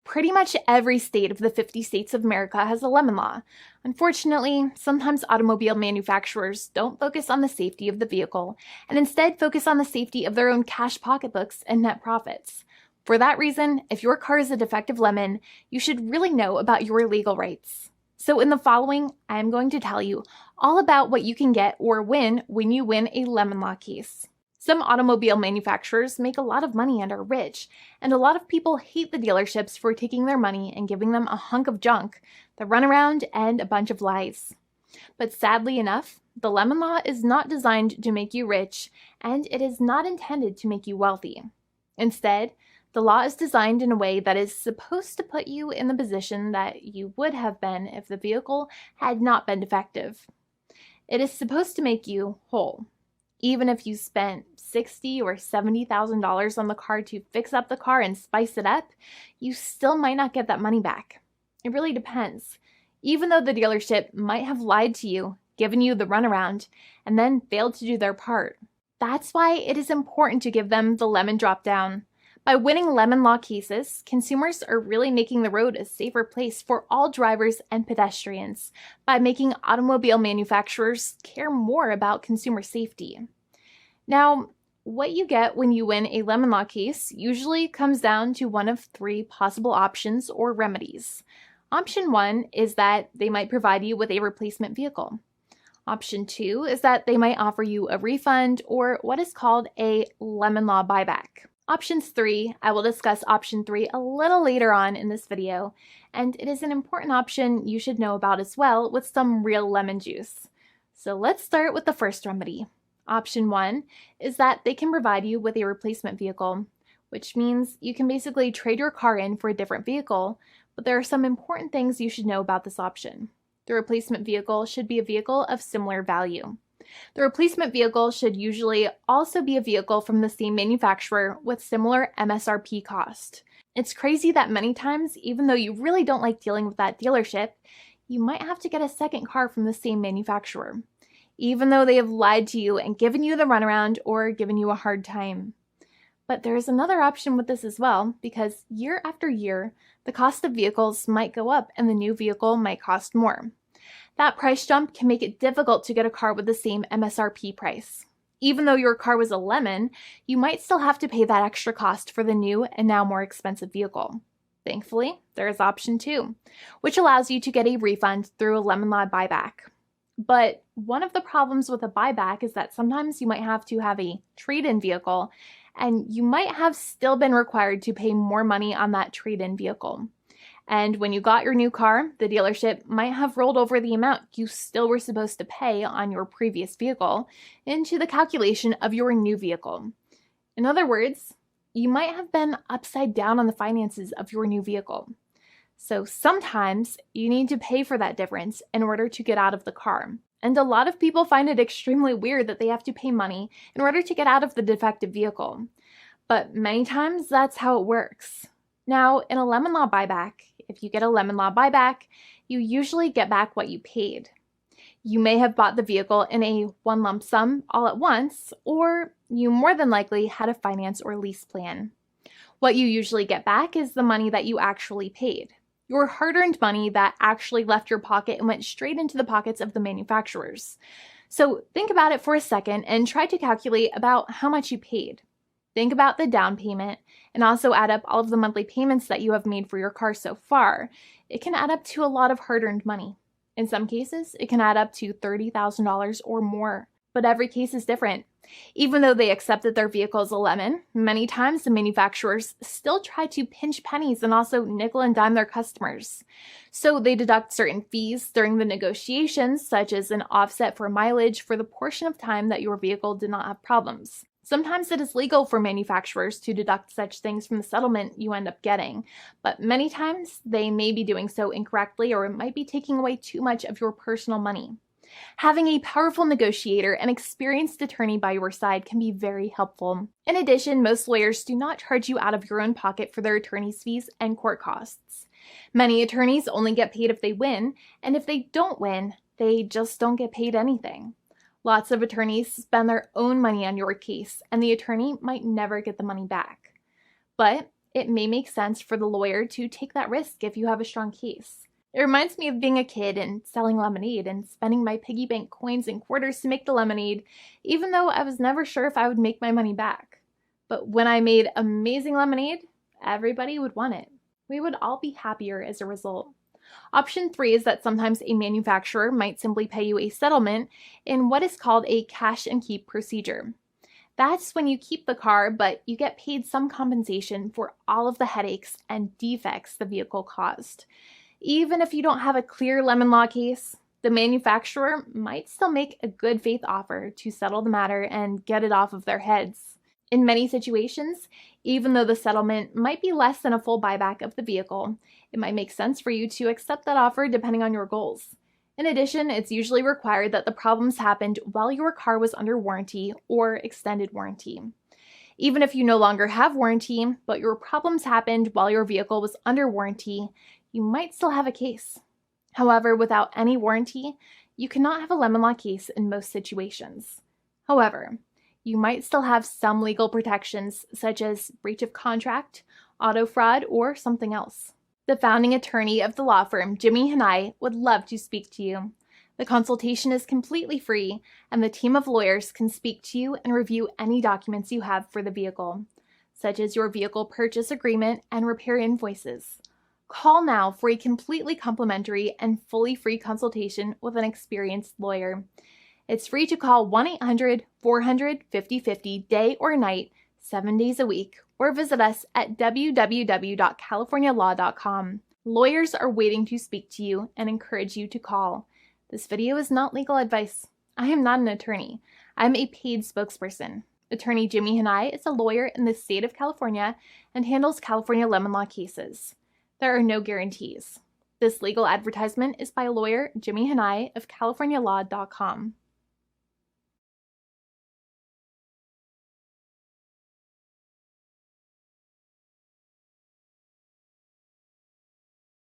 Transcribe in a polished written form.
Pretty much every state of the 50 states of America has a lemon law. Unfortunately, sometimes automobile manufacturers don't focus on the safety of the vehicle and instead focus on the safety of their own cash pocketbooks and net profits. For that reason, if your car is a defective lemon, you should really know about your legal rights. So in the following, I am going to tell you all about what you can get or win when you win a lemon law case. Some automobile manufacturers make a lot of money and are rich, and a lot of people hate the dealerships for taking their money and giving them a hunk of junk, the runaround, and a bunch of lies. But sadly enough, the lemon law is not designed to make you rich, and it is not intended to make you wealthy. Instead, the law is designed in a way that is supposed to put you in the position that you would have been if the vehicle had not been defective. It is supposed to make you whole. Even if you spent $60,000 or $70,000 on the car to fix up the car and spice it up, you still might not get that money back. It really depends. Even though the dealership might have lied to you, given you the runaround, and then failed to do their part. That's why it is important to give them the lemon drop down. By winning lemon law cases, consumers are really making the road a safer place for all drivers and pedestrians by making automobile manufacturers care more about consumer safety. Now, what you get when you win a lemon law case usually comes down to one of three possible options or remedies. Option 1 is that they might provide you with a replacement vehicle. Option 2 is that they might offer you a refund or what is called a lemon law buyback. Options 3, I will discuss option 3 a little later on in this video, and it is an important option you should know about as well with some real lemon juice. So let's start with the first remedy. Option 1 is that they can provide you with a replacement vehicle, which means you can basically trade your car in for a different vehicle, but there are some important things you should know about this option. The replacement vehicle should be a vehicle of similar value. The replacement vehicle should usually also be a vehicle from the same manufacturer with similar MSRP cost. It's crazy that many times, even though you really don't like dealing with that dealership, you might have to get a second car from the same manufacturer, even though they have lied to you and given you the runaround or given you a hard time. But there is another option with this as well, because year after year, the cost of vehicles might go up and the new vehicle might cost more. That price jump can make it difficult to get a car with the same MSRP price. Even though your car was a lemon, you might still have to pay that extra cost for the new and now more expensive vehicle. Thankfully, there is option 2, which allows you to get a refund through a lemon law buyback. But one of the problems with a buyback is that sometimes you might have to have a trade-in vehicle, and you might have still been required to pay more money on that trade-in vehicle. And when you got your new car, the dealership might have rolled over the amount you still were supposed to pay on your previous vehicle into the calculation of your new vehicle. In other words, you might have been upside down on the finances of your new vehicle. So sometimes you need to pay for that difference in order to get out of the car. And a lot of people find it extremely weird that they have to pay money in order to get out of the defective vehicle. But many times that's how it works. Now, in a lemon law buyback, if you get a lemon law buyback, you usually get back what you paid. You may have bought the vehicle in a one lump sum all at once, or you more than likely had a finance or lease plan. What you usually get back is the money that you actually paid. Your hard-earned money that actually left your pocket and went straight into the pockets of the manufacturers. So think about it for a second and try to calculate about how much you paid. Think about the down payment and also add up all of the monthly payments that you have made for your car so far. It can add up to a lot of hard-earned money. In some cases, it can add up to $30,000 or more, but every case is different. Even though they accept that their vehicle is a lemon, many times the manufacturers still try to pinch pennies and also nickel and dime their customers. So they deduct certain fees during the negotiations, such as an offset for mileage for the portion of time that your vehicle did not have problems. Sometimes it is legal for manufacturers to deduct such things from the settlement you end up getting, but many times they may be doing so incorrectly or it might be taking away too much of your personal money. Having a powerful negotiator and experienced attorney by your side can be very helpful. In addition, most lawyers do not charge you out of your own pocket for their attorney's fees and court costs. Many attorneys only get paid if they win, and if they don't win, they just don't get paid anything. Lots of attorneys spend their own money on your case, and the attorney might never get the money back. But it may make sense for the lawyer to take that risk if you have a strong case. It reminds me of being a kid and selling lemonade and spending my piggy bank coins and quarters to make the lemonade, even though I was never sure if I would make my money back. But when I made amazing lemonade, everybody would want it. We would all be happier as a result. Option 3 is that sometimes a manufacturer might simply pay you a settlement in what is called a cash and keep procedure. That's when you keep the car, but you get paid some compensation for all of the headaches and defects the vehicle caused. Even if you don't have a clear lemon law case, the manufacturer might still make a good faith offer to settle the matter and get it off of their heads. In many situations, even though the settlement might be less than a full buyback of the vehicle, it might make sense for you to accept that offer depending on your goals. In addition, it's usually required that the problems happened while your car was under warranty or extended warranty. Even if you no longer have warranty, but your problems happened while your vehicle was under warranty, you might still have a case. However, without any warranty, you cannot have a lemon law case in most situations. However, you might still have some legal protections such as breach of contract, auto fraud, or something else. The founding attorney of the law firm, Jimmy and I, would love to speak to you. The consultation is completely free, and the team of lawyers can speak to you and review any documents you have for the vehicle, such as your vehicle purchase agreement and repair invoices. Call now for a completely complimentary and fully free consultation with an experienced lawyer. It's free to call 1-800-400-5050 day or night, 7 days a week, or visit us at www.californialaw.com. Lawyers are waiting to speak to you and encourage you to call. This video is not legal advice. I am not an attorney. I'm a paid spokesperson. Attorney Jimmy Hanai is a lawyer in the state of California and handles California lemon law cases. There are no guarantees. This legal advertisement is by lawyer Jimmy Hanai of CaliforniaLaw.com.